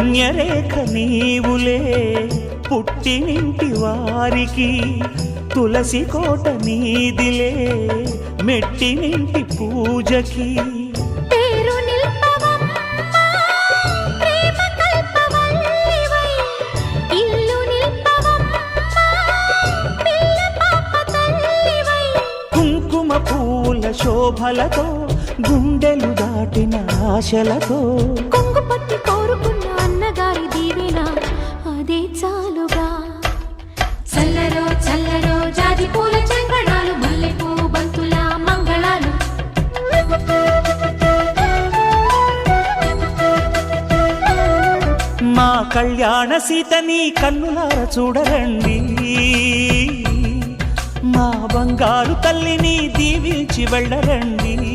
పుణ్యరేఖ నీవులే పుట్టినింటి వారికి, తులసి కోట నీదిలే మెట్టినింటి పూజకి. కుంకుమ పూల శోభలతో గుండెలు దాటిన ఆశలతో, కొంగు పట్టి కోరుకున్న అన్నగారి దీవెన అదే చాలుగా. చల్లరో చల్లరో జాజి పూల చంగడాలు, మల్లెపూ బంతుల మంగళాలు. మా కళ్యాణ సీతని కన్నులార చూడరండి, మా బంగారు తల్లిని దీవించి వెళ్ళరండి.